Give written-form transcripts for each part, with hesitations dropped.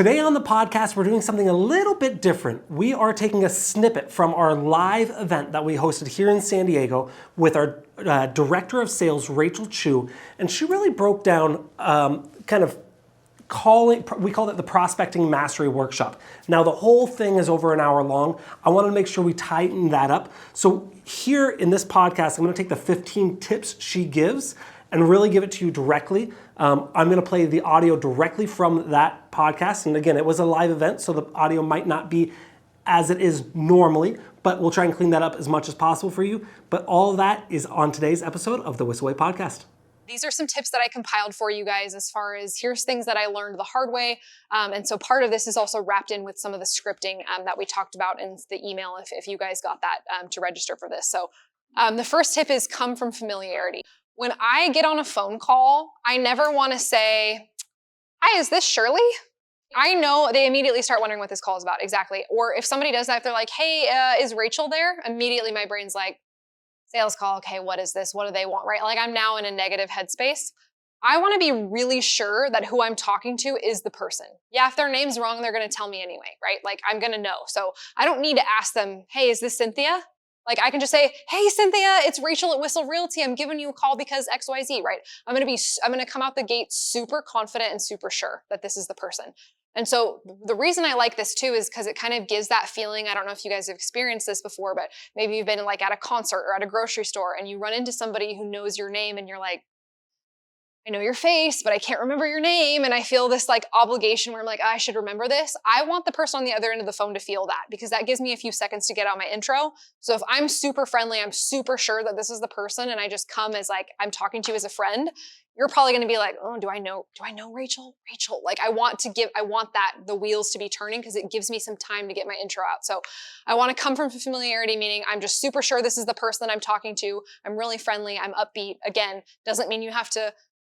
Today on the podcast, we're doing something a little bit different. We are taking a snippet from our live event that we hosted here in San Diego with our Director of Sales, Rachel Choo, and she really broke down we called it the Prospecting Mastery Workshop. Now the whole thing is over an hour long. I wanted to make sure we tighten that up. So here in this podcast, I'm gonna take the 15 tips she gives and really give it to you directly. I'm gonna play the audio directly from that podcast. And again, it was a live event, so the audio might not be as it is normally, but we'll try and clean that up as much as possible for you. But all of that is on today's episode of the Whissel Way podcast. These are some tips that I compiled for you guys as far as here's things that I learned the hard way. And so part of this is also wrapped in with some of the scripting that we talked about in the email if you guys got that to register for this. So the first tip is come from familiarity. When I get on a phone call, I never want to say, hi, is this Shirley? I know they immediately start wondering what this call is about exactly. Or if somebody does that, if they're like, hey, is Rachel there? Immediately my brain's like, sales call, okay, what is this? What do they want, right? Like I'm now in a negative headspace. I want to be really sure that who I'm talking to is the person. Yeah, if their name's wrong, they're going to tell me anyway, right? Like I'm going to know. So I don't need to ask them, hey, is this Cynthia? Like I can just say, hey, Cynthia, it's Rachel at Whissel Realty. I'm giving you a call because XYZ, right? I'm going to come out the gate super confident and super sure that this is the person. And so the reason I like this too is because it kind of gives that feeling. I don't know if you guys have experienced this before, but maybe you've been like at a concert or at a grocery store and you run into somebody who knows your name and you're like, I know your face, but I can't remember your name. And I feel this like obligation where I'm like, I should remember this. I want the person on the other end of the phone to feel that because that gives me a few seconds to get out my intro. So if I'm super friendly, I'm super sure that this is the person and I just come as like, I'm talking to you as a friend, you're probably going to be like, oh, do I know Rachel? Rachel. Like I want the wheels to be turning because it gives me some time to get my intro out. So I want to come from familiarity, meaning I'm just super sure this is the person that I'm talking to. I'm really friendly. I'm upbeat. Again, doesn't mean you have to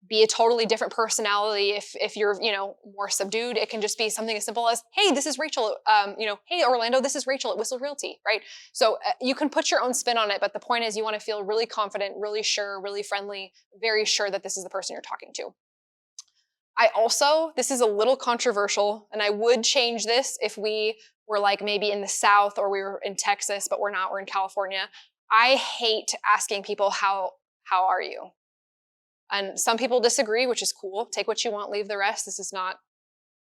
be a totally different personality if you're, more subdued. It can just be something as simple as, hey, this is Rachel, hey, Orlando, this is Rachel at Whissel Realty, right? So you can put your own spin on it, but the point is you want to feel really confident, really sure, really friendly, very sure that this is the person you're talking to. This is a little controversial, and I would change this if we were like maybe in the South or we were in Texas, but we're not, we're in California. I hate asking people, how are you? And some people disagree, which is cool. Take what you want, leave the rest. This is not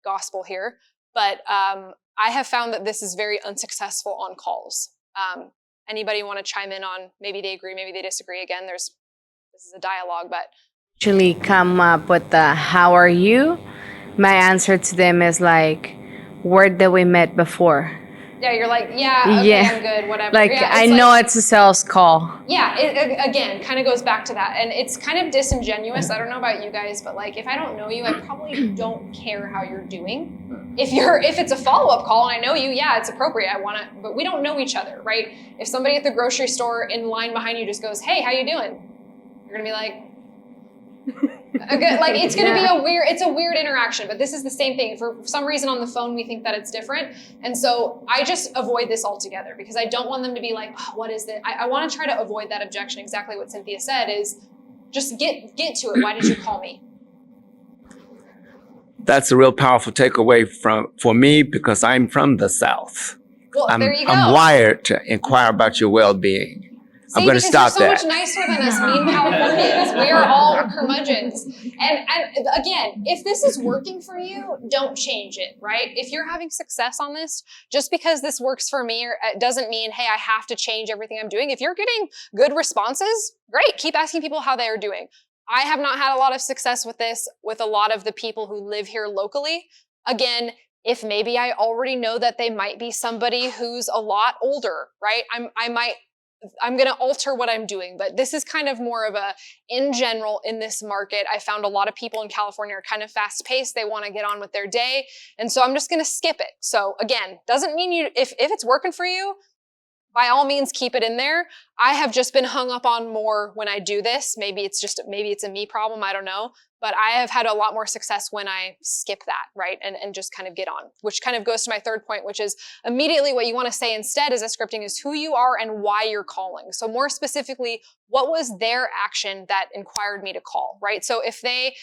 gospel here. But I have found that this is very unsuccessful on calls. Anybody want to chime in on maybe they agree, maybe they disagree? Again, this is a dialogue, but. Actually come up with the how are you? My answer to them is like, where did we met before? Yeah, you're like, yeah, okay, I'm good, whatever. Like, yeah, I know it's a sales call. Yeah, it again, kind of goes back to that. And it's kind of disingenuous. I don't know about you guys, but like, if I don't know you, I probably don't care how you're doing. If it's a follow-up call and I know you, yeah, it's appropriate. But we don't know each other, right? If somebody at the grocery store in line behind you just goes, hey, how you doing? You're gonna be like, like it's going to be a weird interaction, but this is the same thing. For some reason on the phone, we think that it's different. And so I just avoid this altogether because I don't want them to be like, oh, what is this? I want to try to avoid that objection. Exactly what Cynthia said is just get to it. Why did you call me? That's a real powerful takeaway for me because I'm from the South. Well, there you go. I'm wired to inquire about your well-being. See, I'm going to stop that. Because you're so much nicer than us, mean Californians. We are all curmudgeons. And again, if this is working for you, don't change it, right? If you're having success on this, just because this works for me doesn't mean, hey, I have to change everything I'm doing. If you're getting good responses, great. Keep asking people how they are doing. I have not had a lot of success with this with a lot of the people who live here locally. Again, if maybe I already know that they might be somebody who's a lot older, right? I'm going to alter what I'm doing, but this is kind of more of in general, in this market, I found a lot of people in California are kind of fast paced. They want to get on with their day. And so I'm just going to skip it. So again, doesn't mean if it's working for you, by all means, keep it in there. I have just been hung up on more when I do this. Maybe it's a me problem. I don't know. But I have had a lot more success when I skip that, right? And just kind of get on, which kind of goes to my third point, which is immediately what you want to say instead as a scripting is who you are and why you're calling. So more specifically, what was their action that inquired me to call, right? So if they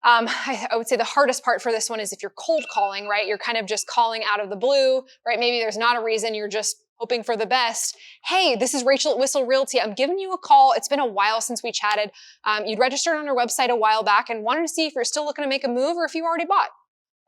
I would say the hardest part for this one is if you're cold calling, right? You're kind of just calling out of the blue, right? Maybe there's not a reason, you're just hoping for the best. Hey, this is Rachel at Whissel Realty. I'm giving you a call. It's been a while since we chatted. You'd registered on our website a while back and wanted to see if you're still looking to make a move or if you already bought.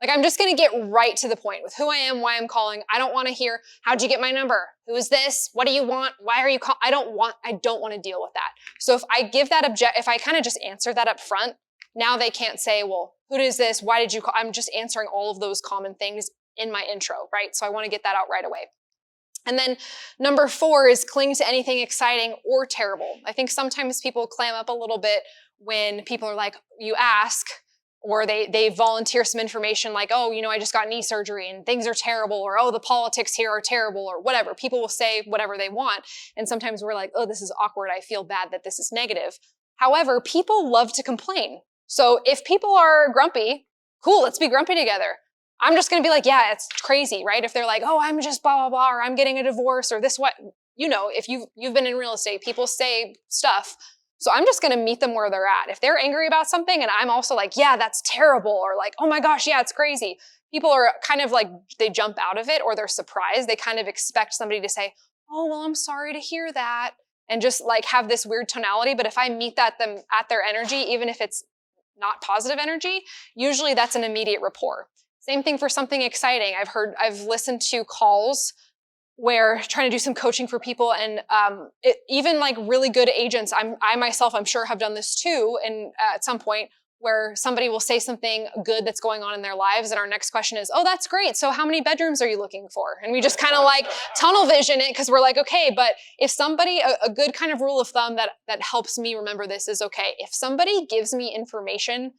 Like, I'm just going to get right to the point with who I am, why I'm calling. I don't want to hear, how'd you get my number? Who is this? What do you want? Why are you calling? I don't want to deal with that. So if I give that if I kind of just answer that up front, now they can't say, well, who is this? Why did you call? I'm just answering all of those common things in my intro, right? So I want to get that out right away. And then number 4 is cling to anything exciting or terrible. I think sometimes people clam up a little bit when people are like, you ask, or they volunteer some information like, oh, I just got knee surgery and things are terrible, or, oh, the politics here are terrible, or whatever. People will say whatever they want. And sometimes we're like, oh, this is awkward. I feel bad that this is negative. However, people love to complain. So if people are grumpy, cool, let's be grumpy together. I'm just going to be like, yeah, it's crazy, right? If they're like, oh, I'm just blah, blah, blah, or I'm getting a divorce, or this, what, if you've been in real estate, people say stuff. So I'm just going to meet them where they're at. If they're angry about something and I'm also like, yeah, that's terrible, or like, oh my gosh, yeah, it's crazy. People are kind of like, they jump out of it or they're surprised. They kind of expect somebody to say, oh, well, I'm sorry to hear that, and just like have this weird tonality. But if I meet them at their energy, even if it's not positive energy, usually that's an immediate rapport. Same thing for something exciting. I've listened to calls where trying to do some coaching for people, and even like really good agents, I myself, I'm sure have done this too, and at some point where somebody will say something good that's going on in their lives, and our next question is, oh, that's great. So how many bedrooms are you looking for? And we just kind of like tunnel vision it because we're like, okay, but if somebody, a good kind of rule of thumb that helps me remember this is, okay, if somebody gives me information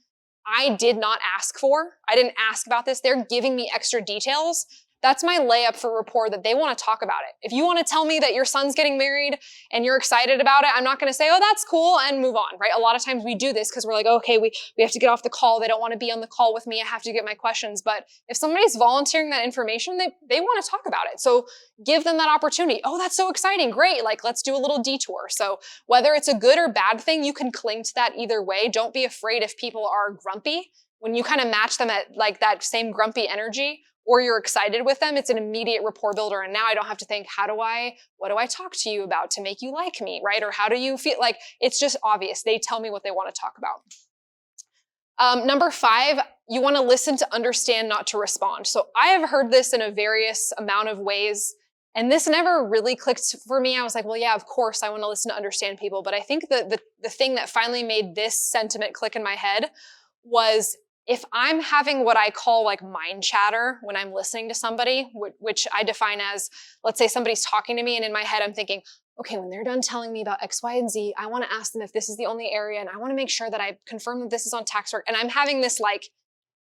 I did not ask for, I didn't ask about this, they're giving me extra details, that's my layup for rapport that they want to talk about it. If you want to tell me that your son's getting married and you're excited about it, I'm not going to say, oh, that's cool, and move on, right? A lot of times we do this because we're like, okay, we have to get off the call. They don't want to be on the call with me. I have to get my questions. But if somebody's volunteering that information, they want to talk about it. So give them that opportunity. Oh, that's so exciting. Great. Like, let's do a little detour. So whether it's a good or bad thing, you can cling to that either way. Don't be afraid if people are grumpy. When you kind of match them at like that same grumpy energy, or you're excited with them, it's an immediate rapport builder. And now I don't have to think, what do I talk to you about to make you like me, right? Or how do you feel? Like, it's just obvious. They tell me what they want to talk about. Number 5, you want to listen to understand, not to respond. So I have heard this in a various amount of ways, and this never really clicked for me. I was like, well, yeah, of course I want to listen to understand people. But I think the thing that finally made this sentiment click in my head was, if I'm having what I call like mind chatter when I'm listening to somebody, which I define as, let's say somebody's talking to me and in my head I'm thinking, okay, when they're done telling me about X, Y, and Z, I want to ask them if this is the only area, and I want to make sure that I confirm that this is on tax work. And I'm having this like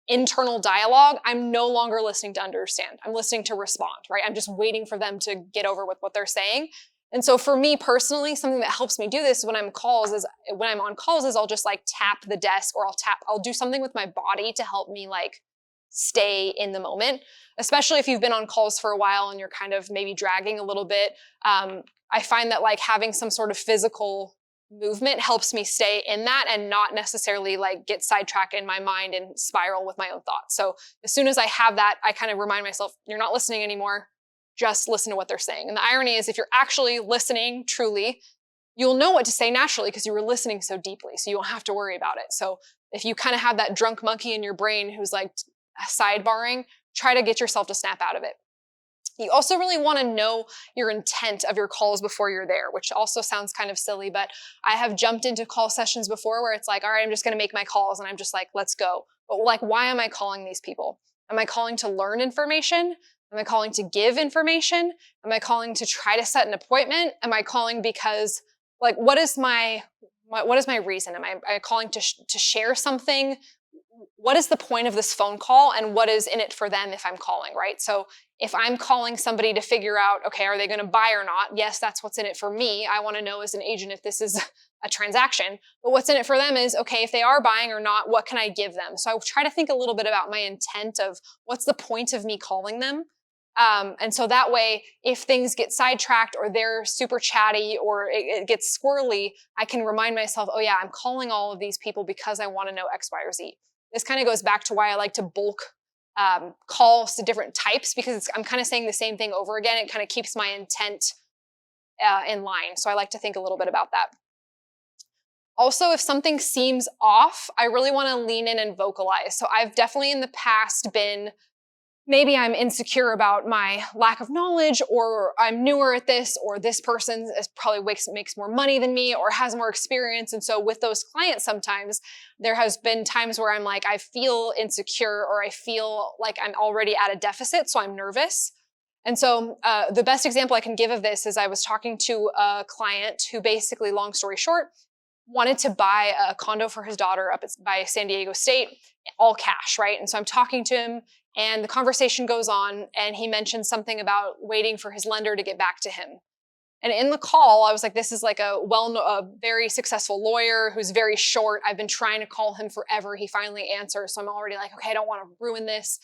internal dialogue. I'm no longer listening to understand. I'm listening to respond, right? I'm just waiting for them to get over with what they're saying. And so for me personally, something that helps me do this when I'm on calls is I'll just like tap the desk, or I'll do something with my body to help me like stay in the moment, especially if you've been on calls for a while and you're kind of maybe dragging a little bit. I find that like having some sort of physical movement helps me stay in that and not necessarily like get sidetracked in my mind and spiral with my own thoughts. So as soon as I have that, I kind of remind myself, you're not listening anymore. Just listen to what they're saying. And the irony is, if you're actually listening truly, you'll know what to say naturally because you were listening so deeply. So you won't have to worry about it. So if you kind of have that drunk monkey in your brain who's like sidebarring, try to get yourself to snap out of it. You also really want to know your intent of your calls before you're there, which also sounds kind of silly, but I have jumped into call sessions before where it's like, all right, I'm just going to make my calls, and I'm just like, let's go. But like, why am I calling these people? Am I calling to learn information? Am I calling to give information? Am I calling to try to set an appointment? Am I calling because, like, what is my reason? Am I calling to share something? What is the point of this phone call, and what is in it for them if I'm calling, right? So if I'm calling somebody to figure out, okay, are they going to buy or not? Yes, that's what's in it for me. I want to know as an agent if this is a transaction. But what's in it for them is, okay, if they are buying or not, what can I give them? So I try to think a little bit about my intent of what's the point of me calling them. And so that way, if things get sidetracked or they're super chatty or it gets squirrely, I can remind myself, oh yeah, I'm calling all of these people because I want to know X, Y, or Z. this kind of goes back to why I like to bulk calls to different types, because I'm kind of saying the same thing over again. It kind of keeps my intent in line. So I like to think a little bit about that. Also, if something seems off, I really want to lean in and vocalize. So I've definitely in the past been, maybe I'm insecure about my lack of knowledge, or I'm newer at this, or this person probably makes more money than me or has more experience. And so with those clients, sometimes there has been times where I'm like, I feel insecure, or I feel like I'm already at a deficit, so I'm nervous. And so the best example I can give of this is I was talking to a client who basically, long story short, wanted to buy a condo for his daughter up by San Diego State, all cash, right? And so I'm talking to him, and the conversation goes on, and he mentioned something about waiting for his lender to get back to him. And in the call, I was like, this is like a very successful lawyer who's very short. I've been trying to call him forever. He finally answers. So I'm already like, okay, I don't want to ruin this.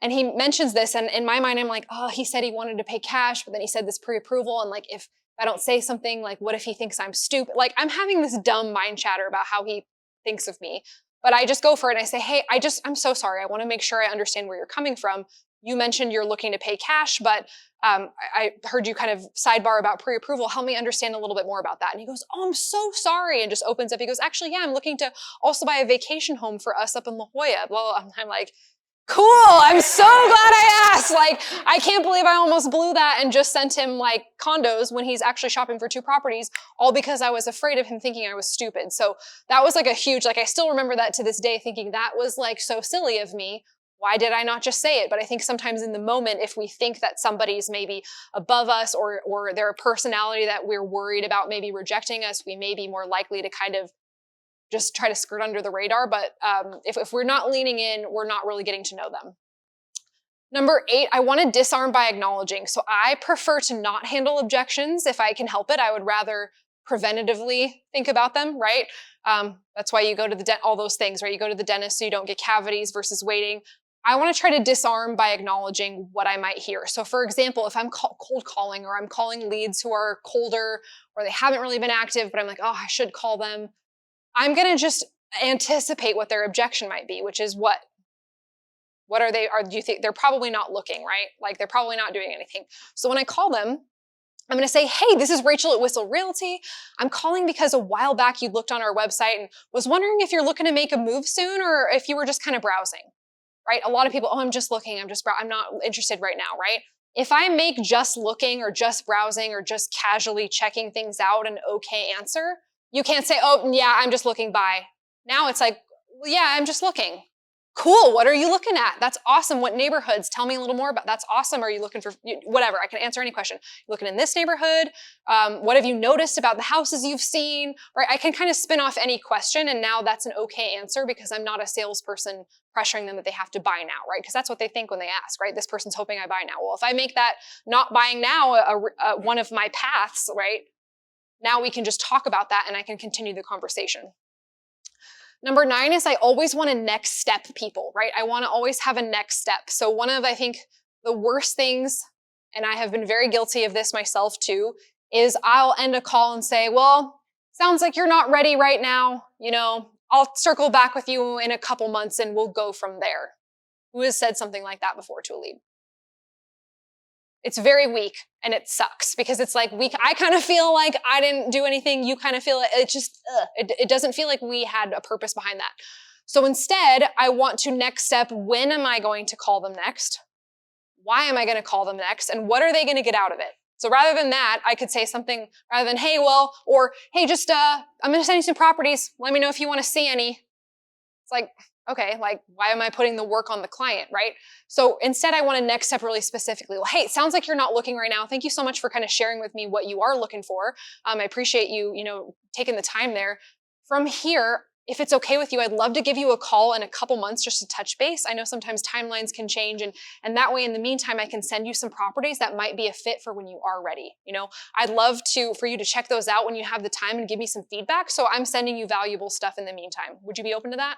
And he mentions this, and in my mind, I'm like, oh, he said he wanted to pay cash, but then he said this pre-approval, and like, if I don't say something, like, what if he thinks I'm stupid? Like, I'm having this dumb mind chatter about how he thinks of me. But I just go for it and I say, hey, I'm so sorry. I want to make sure I understand where you're coming from. You mentioned you're looking to pay cash, but I heard you kind of sidebar about pre-approval. Help me understand a little bit more about that. And he goes, oh, I'm so sorry. And just opens up. He goes, actually, yeah, I'm looking to also buy a vacation home for us up in La Jolla. Blah, blah. I'm like, cool. I'm so glad I asked. Like, I can't believe I almost blew that and just sent him like condos when he's actually shopping for 2 properties, all because I was afraid of him thinking I was stupid. So that was like a huge, like, I still remember that to this day, thinking that was like so silly of me. Why did I not just say it? But I think sometimes in the moment, if we think that somebody's maybe above us, or they're a personality that we're worried about maybe rejecting us, we may be more likely to kind of just try to skirt under the radar. But if we're not leaning in, we're not really getting to know them. Number 8, I want to disarm by acknowledging. So I prefer to not handle objections if I can help it. I would rather preventatively think about them, right? That's why you go to all those things, right? You go to the dentist so you don't get cavities versus waiting. I want to try to disarm by acknowledging what I might hear. So for example, if I'm cold calling, or I'm calling leads who are colder, or they haven't really been active, but I'm like, oh, I should call them, I'm going to just anticipate what their objection might be, which is what are they, do you think they're probably not looking, right? Like, they're probably not doing anything. So when I call them, I'm going to say, hey, this is Rachel at Whissel Realty. I'm calling because a while back you looked on our website and was wondering if you're looking to make a move soon, or if you were just kind of browsing, right? A lot of people, oh, I'm just looking, I'm not interested right now, right? If I make just looking, or just browsing, or just casually checking things out an okay answer, you can't say, oh, yeah, I'm just looking by. Now it's like, well, yeah, I'm just looking. Cool, what are you looking at? That's awesome. What neighborhoods? Tell me a little more about. That's awesome. Are you looking for, whatever, I can answer any question. You looking in this neighborhood? What have you noticed about the houses you've seen? Right, I can kind of spin off any question, and now that's an okay answer, because I'm not a salesperson pressuring them that they have to buy now, right? Because that's what they think when they ask, right? This person's hoping I buy now. Well, if I make that not buying now one of my paths, right? Now we can just talk about that, and I can continue the conversation. Number 9 is I always want to next step people, right? I want to always have a next step. So one of, I think, the worst things, and I have been very guilty of this myself too, is I'll end a call and say, well, sounds like you're not ready right now. I'll circle back with you in a couple months and we'll go from there. Who has said something like that before to a lead? It's very weak, and it sucks, because it's like I kind of feel like I didn't do anything. You kind of feel it just, it doesn't feel like we had a purpose behind that. So instead, I want to next step. When am I going to call them next? Why am I going to call them next? And what are they going to get out of it? So rather than that, I could say something rather than, hey, well, or hey, just, I'm going to send you some properties. Let me know if you want to see any. It's like, okay, like, why am I putting the work on the client, right? So instead, I want to next step really specifically. Well, hey, it sounds like you're not looking right now. Thank you so much for kind of sharing with me what you are looking for. I appreciate you, taking the time there. From here, if it's okay with you, I'd love to give you a call in a couple months just to touch base. I know sometimes timelines can change, and that way, in the meantime, I can send you some properties that might be a fit for when you are ready. I'd love for you to check those out when you have the time and give me some feedback. So I'm sending you valuable stuff in the meantime. Would you be open to that?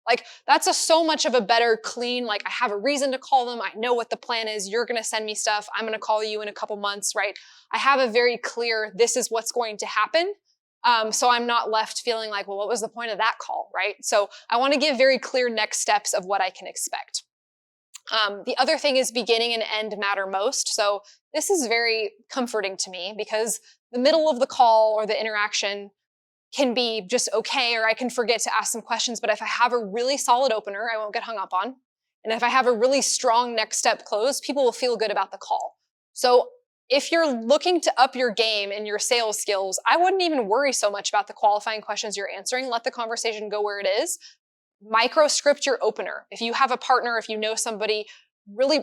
Like, that's so much of a better, clean, like, I have a reason to call them. I know what the plan is. You're going to send me stuff. I'm going to call you in a couple months, right? I have a very clear, this is what's going to happen. So I'm not left feeling like, well, what was the point of that call, right? So I want to give very clear next steps of what I can expect. The other thing is beginning and end matter most. So this is very comforting to me because the middle of the call or the interaction can be just okay, or I can forget to ask some questions. But if I have a really solid opener, I won't get hung up on. And if I have a really strong next step close, people will feel good about the call. So if you're looking to up your game in your sales skills, I wouldn't even worry so much about the qualifying questions you're answering. Let the conversation go where it is. Micro script your opener. If you have a partner, if you know somebody, really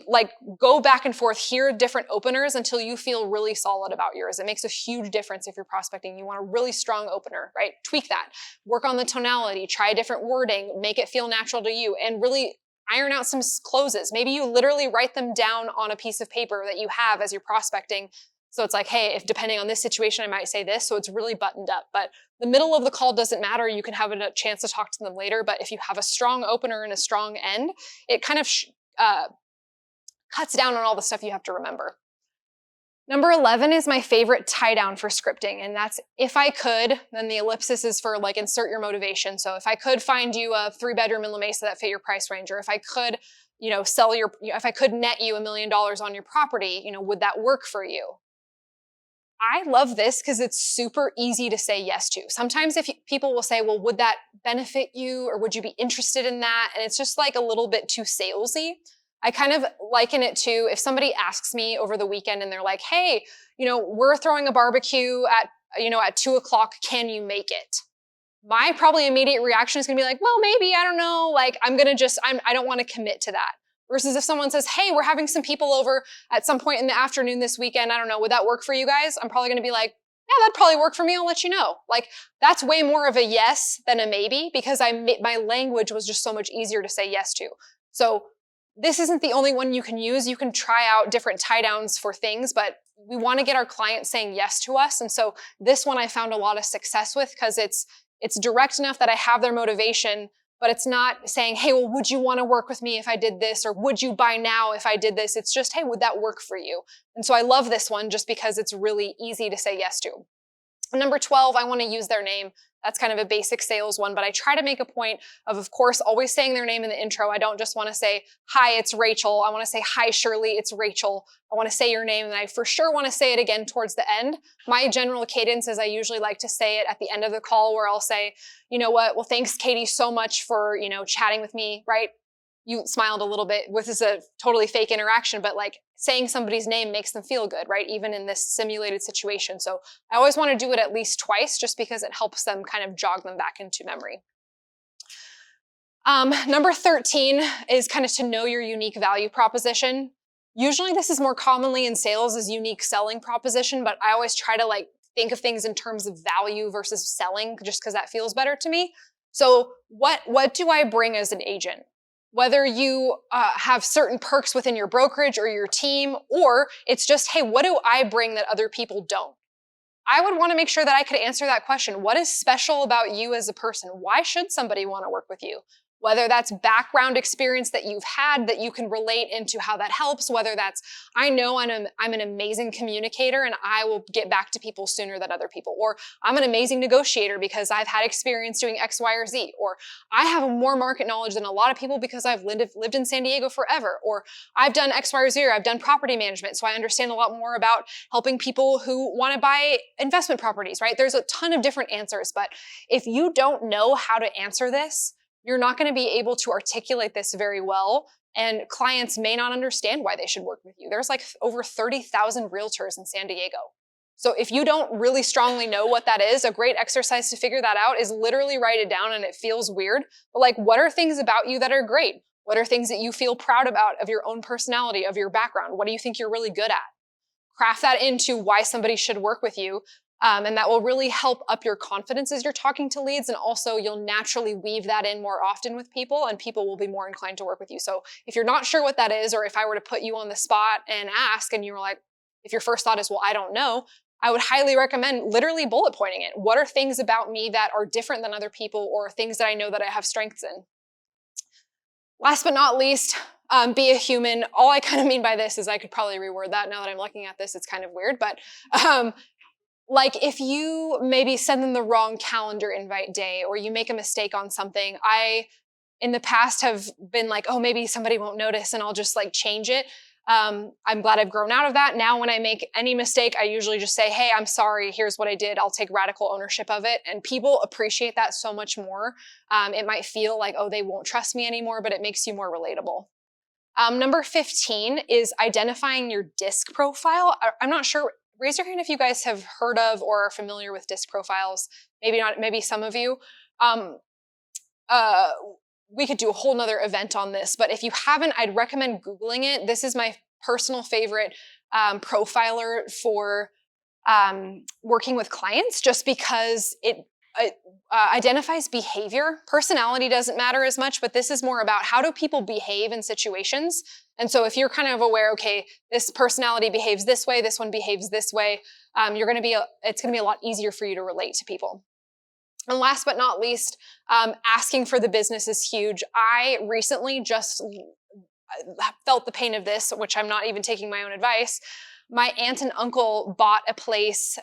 go back and forth, hear different openers until you feel really solid about yours. It makes a huge difference if you're prospecting. You want a really strong opener, right? Tweak that. Work on the tonality, try different wording, make it feel natural to you, and really iron out some closes. Maybe you literally write them down on a piece of paper that you have as you're prospecting. So it's like, hey, if depending on this situation, I might say this. So it's really buttoned up. But the middle of the call doesn't matter. You can have a chance to talk to them later. But if you have a strong opener and a strong end, it kind of cuts down on all the stuff you have to remember. Number 11 is my favorite tie down for scripting. And that's if I could, then the ellipsis is for insert your motivation. So if I could find you a 3-bedroom in La Mesa that fit your price range, or if I could, if I could net you $1 million on your property, would that work for you? I love this because it's super easy to say yes to. Sometimes people will say, well, would that benefit you? Or would you be interested in that? And it's just a little bit too salesy. I kind of liken it to if somebody asks me over the weekend and they're like, hey, we're throwing a barbecue at 2:00. Can you make it? My probably immediate reaction is going to be like, well, maybe, I don't know. I don't want to commit to that. Versus if someone says, hey, we're having some people over at some point in the afternoon this weekend. I don't know. Would that work for you guys? I'm probably going to be like, yeah, that'd probably work for me. I'll let you know. That's way more of a yes than a maybe because my language was just so much easier to say yes to. So this isn't the only one you can use. You can try out different tie downs for things, but we want to get our clients saying yes to us. And so this one I found a lot of success with because it's direct enough that I have their motivation, but it's not saying, hey, well, would you want to work with me if I did this? Or would you buy now if I did this? It's just, hey, would that work for you? And so I love this one just because it's really easy to say yes to. Number 12, I want to use their name. That's kind of a basic sales one, but I try to make a point of course, always saying their name in the intro. I don't just want to say, hi, it's Rachel. I want to say, hi, Shirley, it's Rachel. I want to say your name, and I for sure want to say it again towards the end. My general cadence is I usually like to say it at the end of the call where I'll say, you know what, well, thanks, Katie, so much for, chatting with me, right? You smiled a little bit. This is a totally fake interaction, but saying somebody's name makes them feel good, right? Even in this simulated situation. So I always want to do it at least twice just because it helps them kind of jog them back into memory. Number 13 is kind of to know your unique value proposition. Usually this is more commonly in sales as unique selling proposition, but I always try to think of things in terms of value versus selling just because that feels better to me. So what do I bring as an agent? Whether you have certain perks within your brokerage or your team, or it's just, hey, what do I bring that other people don't? I would want to make sure that I could answer that question. What is special about you as a person? Why should somebody want to work with you? Whether that's background experience that you've had that you can relate into how that helps, whether that's, I know I'm an amazing communicator and I will get back to people sooner than other people, or I'm an amazing negotiator because I've had experience doing X, Y, or Z, or I have more market knowledge than a lot of people because I've lived in San Diego forever, or I've done X, Y, or Z, or I've done property management, so I understand a lot more about helping people who want to buy investment properties, right? There's a ton of different answers, but if you don't know how to answer this, you're not going to be able to articulate this very well, and clients may not understand why they should work with you. There's over 30,000 realtors in San Diego. So if you don't really strongly know what that is, a great exercise to figure that out is literally write it down, and it feels weird. But what are things about you that are great? What are things that you feel proud about of your own personality, of your background? What do you think you're really good at? Craft that into why somebody should work with you. And that will really help up your confidence as you're talking to leads. And also you'll naturally weave that in more often with people, and people will be more inclined to work with you. So if you're not sure what that is, or if I were to put you on the spot and ask, and you were if your first thought is, well, I don't know, I would highly recommend literally bullet pointing it. What are things about me that are different than other people, or things that I know that I have strengths in? Last but not least, be a human. All I kind of mean by this is I could probably reword that now that I'm looking at this. It's kind of weird, but Like if you maybe send them the wrong calendar invite day, or you make a mistake on something, I in the past have been like, oh, maybe somebody won't notice and I'll just like change it. I'm glad I've grown out of that. Now when I make any mistake, I usually just say, hey, I'm sorry, here's what I did. I'll take radical ownership of it. And people appreciate that so much more. It might feel like, oh, they won't trust me anymore, but it makes you more relatable. Number 15 is identifying your DISC profile. I'm not sure, raise your hand if you guys have heard of or are familiar with DISC profiles. Maybe not, maybe some of you. We could do a whole nother event on this, but if you haven't, I'd recommend Googling it. This is my personal favorite profiler for working with clients, just because it identifies behavior. Personality doesn't matter as much, but this is more about how do people behave in situations. And so if you're kind of aware, okay, this personality behaves this way, this one behaves this way, it's going to be a lot easier for you to relate to people. And last but not least, asking for the business is huge. I recently just felt the pain of this, which I'm not even taking my own advice. My aunt and uncle bought a place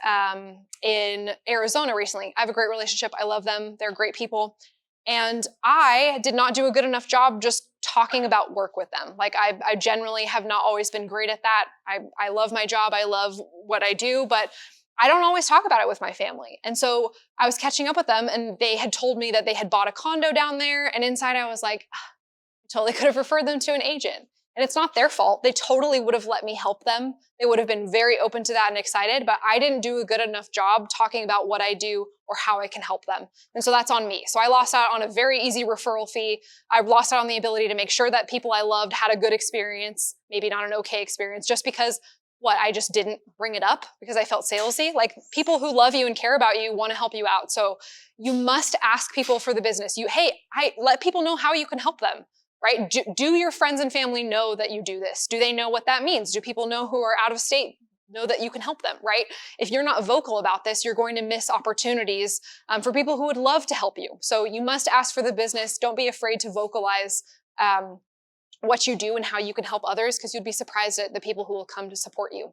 in Arizona recently. I have a great relationship. I love them. They're great people. And I did not do a good enough job just talking about work with them. Like I generally have not always been great at that. I love my job. I love what I do, but I don't always talk about it with my family. And so I was catching up with them and they had told me that they had bought a condo down there. And inside I was like, I totally could have referred them to an agent. And it's not their fault. They totally would have let me help them. They would have been very open to that and excited, but I didn't do a good enough job talking about what I do or how I can help them. And so that's on me. So I lost out on a very easy referral fee. I lost out on the ability to make sure that people I loved had a good experience, maybe not an okay experience, just because I just didn't bring it up because I felt salesy. Like people who love you and care about you want to help you out. So you must ask people for the business. Let people know how you can help them, right? Do your friends and family know that you do this? Do they know what that means? Do people know who are out of state know that you can help them, right? If you're not vocal about this, you're going to miss opportunities for people who would love to help you. So you must ask for the business. Don't be afraid to vocalize what you do and how you can help others, because you'd be surprised at the people who will come to support you.